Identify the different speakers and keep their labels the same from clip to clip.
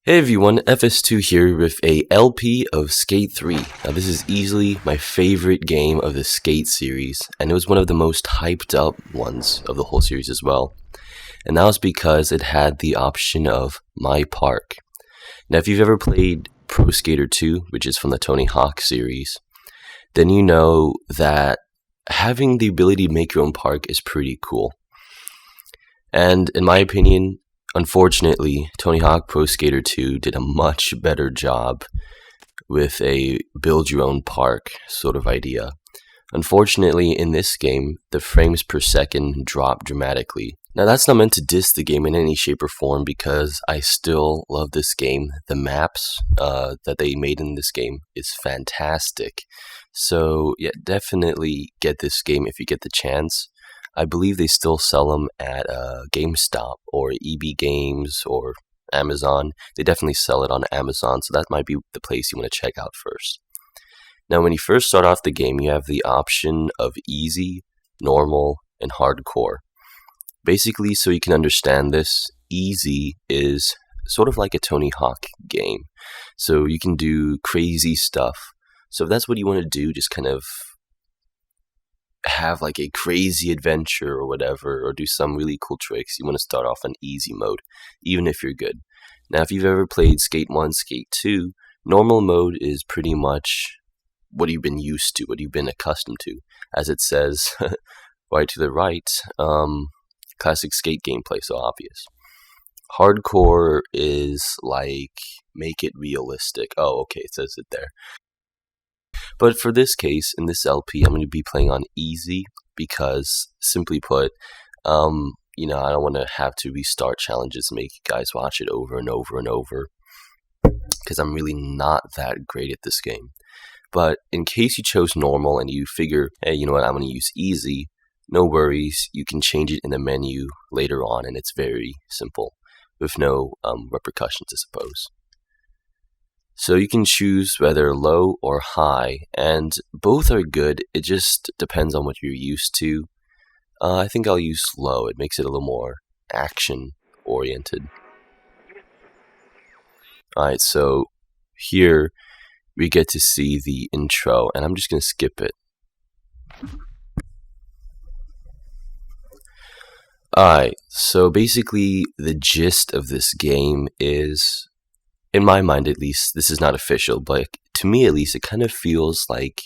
Speaker 1: Hey everyone, FS2 here with a LP of Skate 3. Now this is easily my favorite game of the Skate series, and it was one of the most hyped up ones of the whole series as well. And that was because it had the option of My Park. Now if you've ever played Pro Skater 2, which is from the Tony Hawk series, then you know that having the ability to make your own park is pretty cool. And in my opinion, unfortunately, Tony Hawk Pro Skater 2 did a much better job with a build-your-own park sort of idea. Unfortunately, in this game, the frames per second dropped dramatically. Now, that's not meant to diss the game in any shape or form because I still love this game. The maps that they made in this game is fantastic. So, yeah, definitely get this game if you get the chance. I believe they still sell them at GameStop or EB Games or Amazon. They definitely sell it on Amazon, so that might be the place you want to check out first. Now, when you first start off the game, you have the option of easy, normal, and hardcore. Basically, so you can understand this, easy is sort of like a Tony Hawk game. So you can do crazy stuff. So if that's what you want to do, just kind of have like a crazy adventure or whatever, or do some really cool tricks, you want to start off on easy mode, even if you're good. Now, if you've ever played Skate 1, Skate 2, normal mode is pretty much what you've been used to, what you've been accustomed to. As it says right to the right, classic skate gameplay, so obvious. Hardcore is like, make it realistic. Oh, okay, it says it there. But for this case, in this LP, I'm going to be playing on easy because, simply put, I don't want to have to restart challenges and make you guys watch it over and over and over because I'm really not that great at this game. But in case you chose normal and you figure, hey, you know what, I'm going to use easy, no worries, you can change it in the menu later on, and it's very simple with no repercussions, I suppose. So you can choose whether low or high, and both are good. It just depends on what you're used to. I think I'll use low. It makes it a little more action-oriented. Alright, so here we get to see the intro, and I'm just going to skip it. Alright, so basically the gist of this game is, in my mind at least, this is not official, but to me at least, it kind of feels like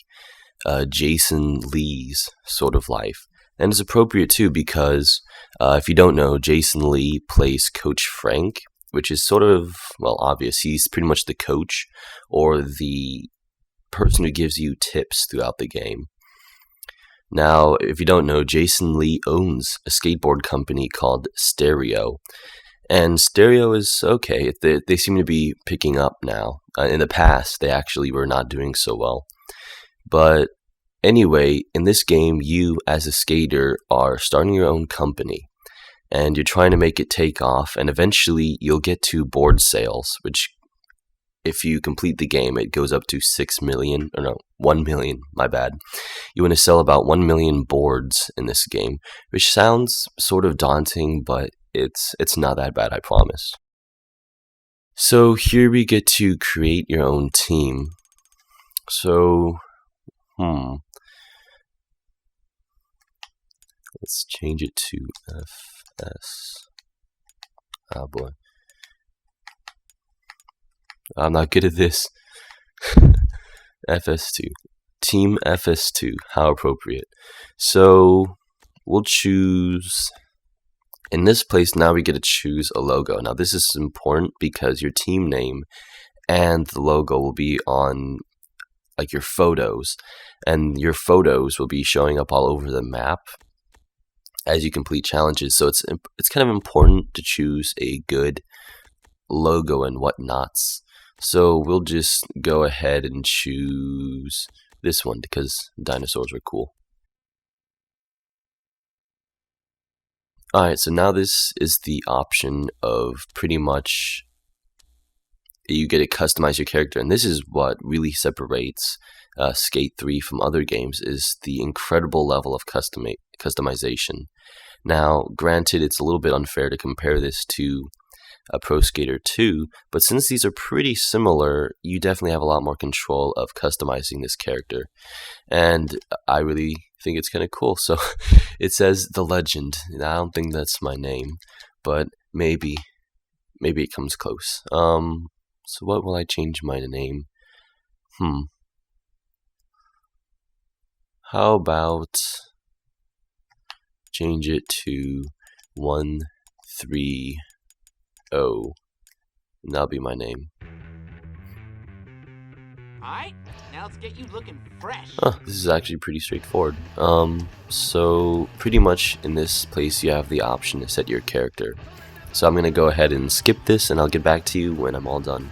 Speaker 1: Jason Lee's sort of life. And it's appropriate too because, if you don't know, Jason Lee plays Coach Frank, which is sort of, well, obvious. He's pretty much the coach or the person who gives you tips throughout the game. Now, if you don't know, Jason Lee owns a skateboard company called Stereo. And Stereo is okay. They seem to be picking up now. In the past, they actually were not doing so well. But anyway, in this game, you as a skater are starting your own company. And you're trying to make it take off. And eventually, you'll get to board sales, which, if you complete the game, it goes up to 6 million. Or no, 1 million, my bad. You want to sell about 1 million boards in this game, which sounds sort of daunting, but it's not that bad, I promise. So here we get to create your own team. So, let's change it to FS. Oh boy. I'm not good at this. FS2. Team FS2. How appropriate. So, we'll choose. In this place, now we get to choose a logo. Now, this is important because your team name and the logo will be on, like, your photos. And your photos will be showing up all over the map as you complete challenges. So it's kind of important to choose a good logo and whatnots. So we'll just go ahead and choose this one because dinosaurs are cool. Alright, so now this is the option of pretty much you get to customize your character, and this is what really separates Skate 3 from other games, is the incredible level of customization. Now, granted, it's a little bit unfair to compare this to Pro Skater 2, but since these are pretty similar, you definitely have a lot more control of customizing this character, and I really think it's kind of cool. So it says The Legend, and I don't think that's my name, but maybe it comes close. So what will I change my name? How about change it to 130, and that'll be my name.
Speaker 2: Alright, now let's get you looking fresh.
Speaker 1: This is actually pretty straightforward. So pretty much in this place you have the option to set your character. So I'm gonna go ahead and skip this, and I'll get back to you when I'm all done.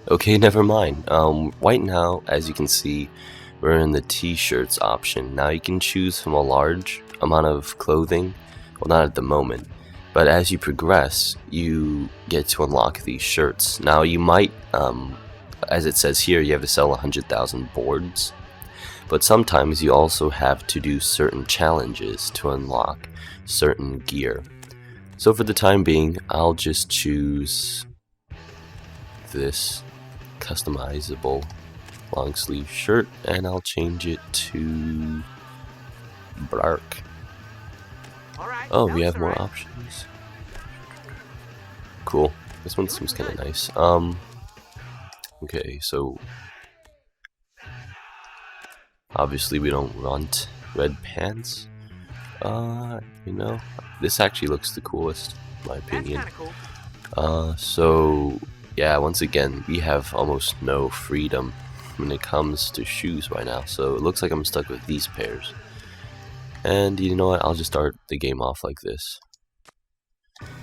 Speaker 1: Okay, never mind. Right now, as you can see, we're in the t-shirts option. Now you can choose from a large amount of clothing. Well, not at the moment, but as you progress, you get to unlock these shirts. Now you might, as it says here, you have to sell 100,000 boards, but sometimes you also have to do certain challenges to unlock certain gear. So for the time being, I'll just choose this customizable long sleeve shirt, and I'll change it to dark. Oh, we have more options. Cool. This one seems kind of nice. Okay, so obviously we don't want red pants. You know, this actually looks the coolest, in my opinion. So yeah, once again, we have almost no freedom when it comes to shoes right now, so it looks like I'm stuck with these pairs. And you know what, I'll just start the game off like this.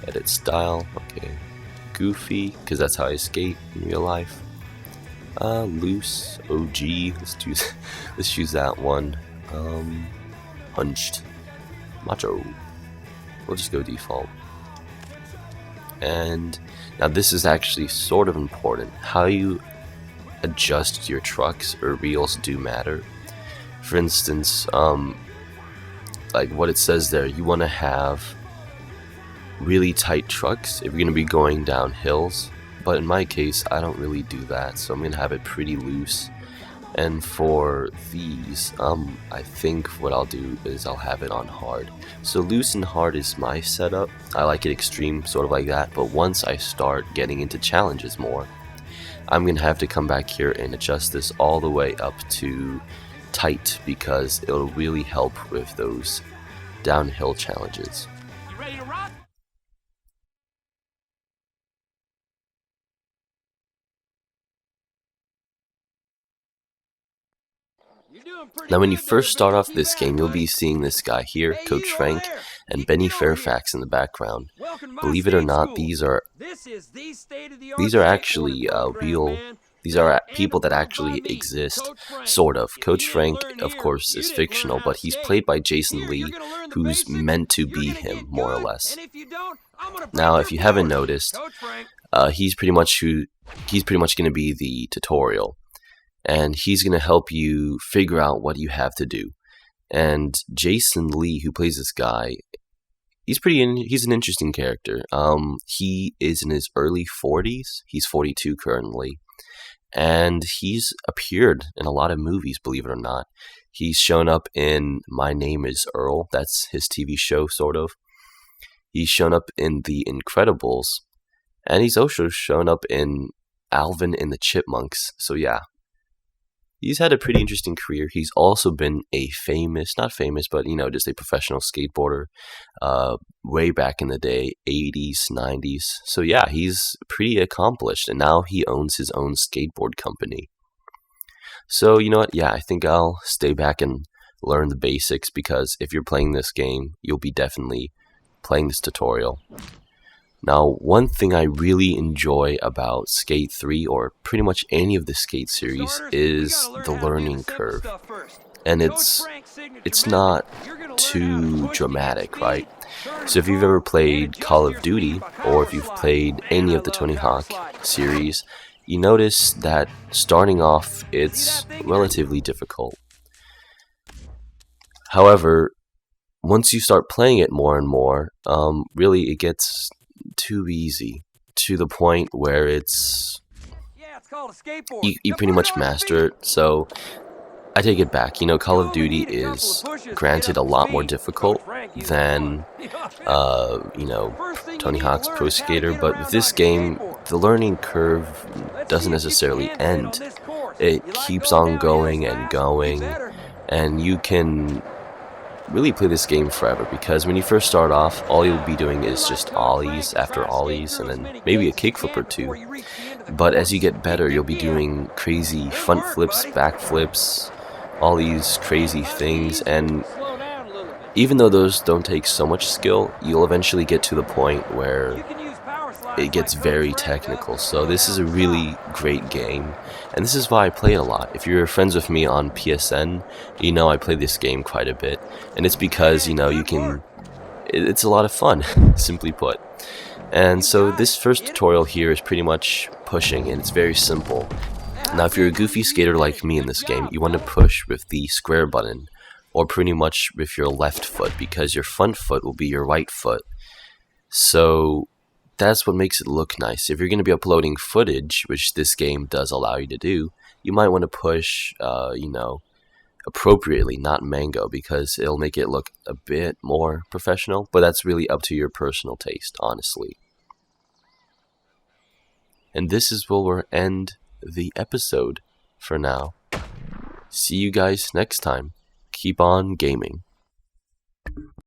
Speaker 1: Edit style, okay. Goofy, because that's how I skate in real life. Loose, OG, let's choose that one. Hunched, macho, we'll just go default. And now this is actually sort of important. How you adjust your trucks or wheels do matter. For instance, like what it says there, you want to have really tight trucks if you're going to be going down hills, but in my case I don't really do that, so I'm going to have it pretty loose. And for these, I think what I'll do is I'll have it on hard. So loose and hard is my setup. I like it extreme, sort of like that, but once I start getting into challenges more, I'm going to have to come back here and adjust this all the way up to tight, because it'll really help with those downhill challenges.
Speaker 2: You ready to rock?
Speaker 1: Now when you first start off this game, you'll be seeing this guy here, Coach Frank, and Benny Fairfax in the background. Believe it or not, these are actually these are people that actually exist, sort of. Coach Frank, of course, is fictional, but he's played by Jason Lee, who's meant to be him, more or less. Now, if you haven't noticed, he's pretty much going to be the tutorial, and he's going to help you figure out what you have to do. And Jason Lee, who plays this guy, he's an interesting character. He is in his early 40s. He's 42 currently. And he's appeared in a lot of movies, believe it or not. He's shown up in My Name is Earl. That's his TV show, sort of. He's shown up in The Incredibles. And he's also shown up in Alvin and the Chipmunks. So yeah, he's had a pretty interesting career. He's also been a not famous, but you know, just a professional skateboarder way back in the day, 80s, 90s. So yeah, he's pretty accomplished, and now he owns his own skateboard company. So you know what? Yeah, I think I'll stay back and learn the basics, because if you're playing this game, you'll be definitely playing this tutorial. Now, one thing I really enjoy about Skate 3, or pretty much any of the Skate series, is the learning curve. And it's not too dramatic, right? So if you've ever played Call of Duty, or if you've played any of the Tony Hawk series, you notice that starting off, it's relatively difficult. However, once you start playing it more and more, really it gets too easy, to the point where you pretty much master it. So I take it back. You know, Call of Duty is granted a lot more difficult than you know, Tony Hawk's Pro Skater, but with this game, the learning curve doesn't necessarily end. It keeps on going and going, and you can really play this game forever, because when you first start off, all you'll be doing is just ollies after ollies, and then maybe a kickflip or two. But as you get better, you'll be doing crazy front flips, back flips, all these crazy things, and even though those don't take so much skill, you'll eventually get to the point where it gets very technical. So this is a really great game, and this is why I play it a lot. If you're friends with me on PSN, you know I play this game quite a bit, and it's because, you know, it's a lot of fun, simply put. And so this first tutorial here is pretty much pushing, and it's very simple. Now if you're a goofy skater like me in this game, you want to push with the square button, or pretty much with your left foot, because your front foot will be your right foot. So that's what makes it look nice. If you're going to be uploading footage, which this game does allow you to do, you might want to push, you know, appropriately, not mango, because it'll make it look a bit more professional, but that's really up to your personal taste, honestly. And this is where we'll end the episode for now. See you guys next time. Keep on gaming.